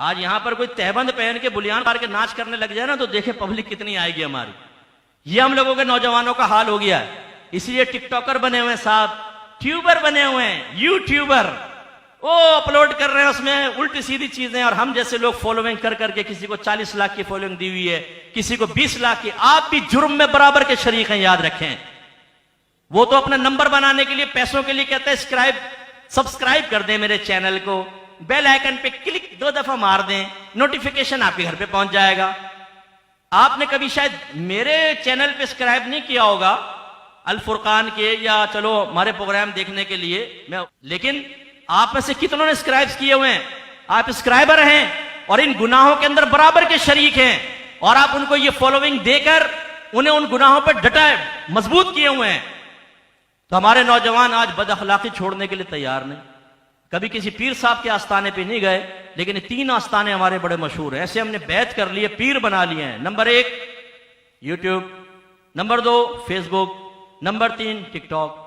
आज यहां पर कोई तहबंद पहन के बुलियान मार के नाच करने लग जाए ना तो देखे पब्लिक कितनी आएगी हमारी। ये हम लोगों के नौजवानों का हाल हो गया है। इसलिए टिकटॉकर बने हुए हैं साहब, ट्यूबर बने हुए हैं, यूट्यूबर, वो अपलोड कर रहे हैं उसमें उल्टी सीधी चीजें, और हम जैसे लोग फॉलोइंग कर करके, किसी को 40 लाख की फॉलोइंग दी हुई है, किसी को 20 लाख की। आप भी जुर्म में बराबर के शरीक हैं, याद रखें। वो तो अपना नंबर बनाने के लिए, पैसों के लिए कहते हैं सब्सक्राइब कर दें मेरे चैनल को, बेल आइकन पे क्लिक 2 दफा मार दें, नोटिफिकेशन आपके घर पे पहुंच जाएगा। आपने कभी शायद मेरे चैनल पे सब्सक्राइब नहीं किया होगा, अल फुरकान के, या चलो हमारे प्रोग्राम देखने के लिए मैं, लेकिन आप में से कितनों ने सब्सक्राइब किए हुए हैं? आप सब्सक्राइबर हैं और इन गुनाहों के अंदर बराबर के शरीक हैं, और आप उनको ये फॉलोइंग देकर उन्हें उन गुनाहों पर डटा मजबूत किए हुए हैं। तो हमारे नौजवान आज बदअखलाकी छोड़ने के लिए तैयार नहीं। कभी किसी पीर साहब के आस्थाने पे नहीं गए, लेकिन 3 आस्थाने हमारे बड़े मशहूर हैं। ऐसे हमने बैत कर लिए, पीर बना लिए हैं। Number 1 YouTube, number 2 Facebook, number 3 TikTok.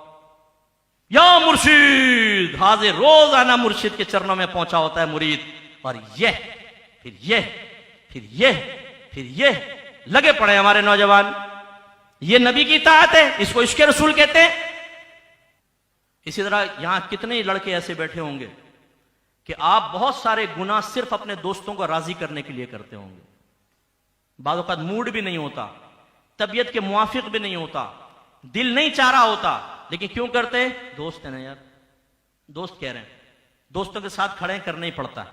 या मुर्शिद हाजिर, रोजाना मुर्शिद के चरणों में पहुंचा होता है मुरीद, और यह फिर यह फिर यह फिर यह लगे पड़े हमारे नौजवान। ये नबी की इताअत है, इसको इश्क रसूल कहते हैं। इसी तरह यहां कितने लड़के ऐसे बैठे होंगे कि आप बहुत सारे गुनाह सिर्फ अपने दोस्तों को राजी करने के लिए करते होंगे। बाद औक़ात मूड भी नहीं होता, तबीयत के मुआफिक भी नहीं होता, दिल नहीं चाह रहा होता, लेकिन क्यों करते हैं? दोस्त है ना यार, दोस्त कह रहे हैं, दोस्तों के साथ खड़े करना ही पड़ता है।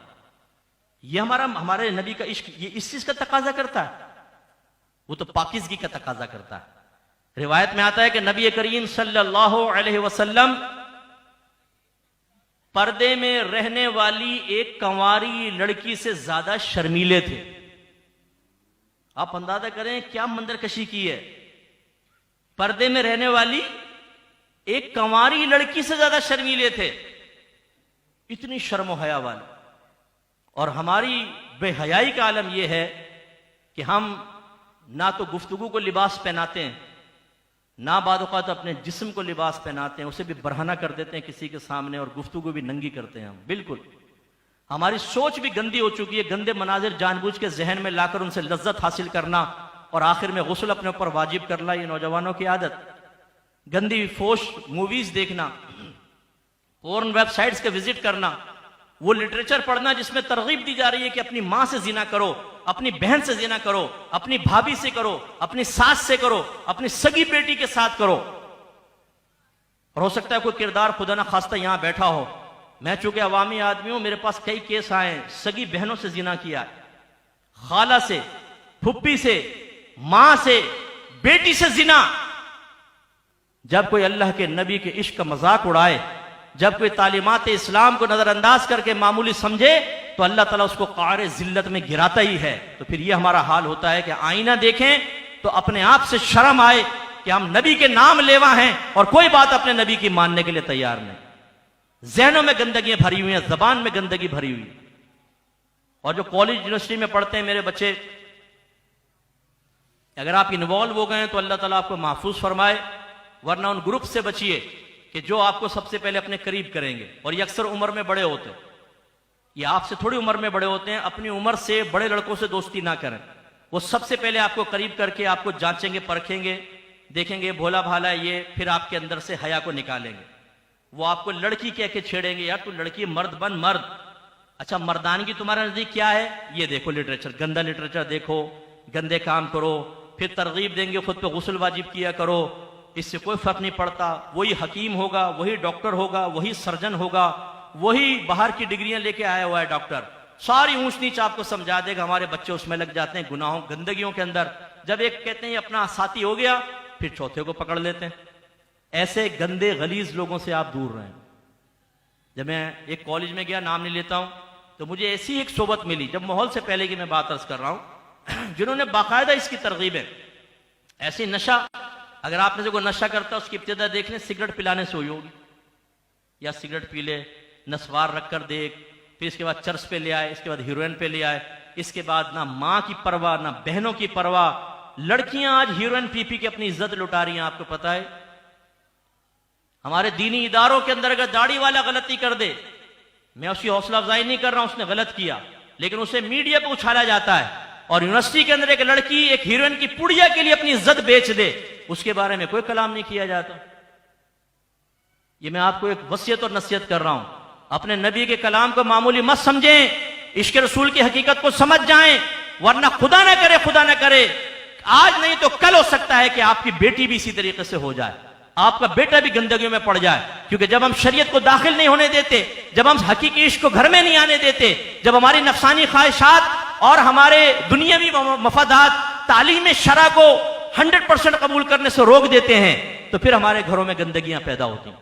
ये हमारे नबी का इश्क ये इस चीज का तकाजा करता है, वो तो पाकिज़गी का तकाजा करता है। रिवायत में आता है कि नबी करीम सल्लल्लाहु अलैहि वसल्लम पर्दे में रहने वाली एक कंवारी लड़की से ज्यादा शर्मीले थे। आप अंदाजा करें क्या मंजरकशी की है। पर्दे में रहने वाली एक कंवारी लड़की से ज्यादा शर्मीले थे, इतनी शर्म हया वाले। और हमारी बेहयाई का आलम यह है कि हम ना तो गुफ्तगू को लिबास पहनाते हैं, ना बाद औक़ात अपने जिस्म को लिबास पहनाते हैं, उसे भी बरहना कर देते हैं किसी के सामने, और गुफ्तगू भी नंगी करते हैं हम। बिल्कुल हमारी सोच भी गंदी हो चुकी है। गंदे मनाजिर जानबूझ के जहन में लाकर उनसे लज्जत हासिल करना और आखिर में गुस्ल अपने ऊपर वाजिब करना, ये नौजवानों की आदत। गंदी फोश मूवीज देखना, पोर्न वेबसाइट्स के विजिट करना, वो लिटरेचर पढ़ना जिसमें तरगीब दी जा रही है कि अपनी मां से जिना करो, अपनी बहन से जिना करो, अपनी भाभी से करो, अपनी सास से करो, अपनी सगी बेटी के साथ करो। और हो सकता है कोई किरदार खुदा ना खास्ता यहां बैठा हो। मैं चूंकि अवामी आदमी हूं, मेरे पास कई केस आए, सगी बहनों से जिना किया, खाला से, फुप्पी से, मां से, बेटी से जिना। जब कोई अल्लाह के नबी के इश्क का मजाक उड़ाए, जब कोई तालीमात इस्लाम को नजरअंदाज करके मामूली समझे, तो अल्लाह ताला उसको क़ारे जिल्लत में गिराता ही है। तो फिर यह हमारा हाल होता है कि आईना देखें तो अपने आप से शर्म आए कि हम नबी के नाम लेवा हैं और कोई बात अपने नबी की मानने के लिए तैयार नहीं। जहनों में गंदगी भरी हुई है, जबान में गंदगी भरी हुई। और जो कॉलेज यूनिवर्सिटी में पढ़ते हैं मेरे बच्चे, अगर आप इन्वॉल्व हो गए तो अल्लाह ताला आपको महफूज फरमाए, वरना उन ग्रुप से बचिए कि जो आपको सबसे पहले अपने करीब करेंगे। और ये अक्सर उम्र में बड़े होते हैं, ये आपसे थोड़ी उम्र में बड़े होते हैं। अपनी उम्र से बड़े लड़कों से दोस्ती ना करें। वो सबसे पहले आपको करीब करके आपको जांचेंगे, परखेंगे, देखेंगे भोला भाला ये, फिर आपके अंदर से हया को निकालेंगे। वो आपको लड़की कह के छेड़ेंगे, यार तू लड़की, मर्द बन मर्द। अच्छा मर्दानगी तुम्हारे नजदीक क्या है? ये देखो लिटरेचर, गंदा लिटरेचर देखो, गंदे काम करो। फिर तरगीब देंगे, खुद पे गुस्ल वाजिब किया करो, इससे कोई फर्क नहीं पड़ता। वही हकीम होगा, वही डॉक्टर होगा, वही सर्जन होगा, वही बाहर की डिग्रियां लेके आया हुआ है डॉक्टर, सारी ऊंच नीच आपको समझा देगा। हमारे बच्चे उसमें लग जाते हैं, गुनाहों गंदगियों के अंदर। जब एक कहते हैं अपना साथी हो गया, फिर चौथे को पकड़ लेते हैं। ऐसे गंदे गलीज लोगों से आप दूर रहें। जब मैं एक कॉलेज में गया, नाम नहीं लेता हूं, तो मुझे ऐसी एक सोबत मिली, जब माहौल से पहले की मैं बात अर्ज कर रहा हूं, जिन्होंने बाकायदा इसकी तरगीब है। ऐसी नशा, अगर आपने से कोई नशा करता है उसकी इब्तिदा देख लें, सिगरेट पिलाने से हुई होगी, या सिगरेट पी ले, नस्वार रख कर देख, फिर इसके बाद चर्च पे ले आए, इसके बाद हीरोइन पे ले आए, इसके बाद ना माँ की परवाह ना बहनों की परवाह। लड़कियां आज हीरोइन पी पी के अपनी इज्जत लुटा रही हैं। आपको पता है हमारे दीनी इदारों के अंदर अगर दाढ़ी वाला गलती कर दे, मैं उसकी हौसला अफजाई नहीं कर रहा हूं, उसने गलत किया, लेकिन उसे मीडिया पे उछाला जाता है, और यूनिवर्सिटी के अंदर एक लड़की एक हीरोइन की पुड़िया के लिए अपनी इज्जत बेच दे, उसके बारे में कोई कलाम नहीं किया जाता। ये मैं आपको एक वसीयत और नसीहत कर रहा हूं, अपने नबी के कलाम को मामूली मत समझें, इश्क रसूल की हकीकत को समझ जाएं, वरना खुदा ना करे आज नहीं तो कल हो सकता है कि आपकी बेटी भी इसी तरीके से हो जाए, आपका बेटा भी गंदगियों में पड़ जाए। क्योंकि जब हम शरीयत को दाखिल नहीं होने देते, जब हम हकीकी इश्क को घर में नहीं आने देते, जब हमारी नफसानी ख्वाहिशात और हमारे दुनियावी मफादात तालीम शरा को 100% कबूल करने से रोक देते हैं, तो फिर हमारे घरों में गंदगियां पैदा होती हैं।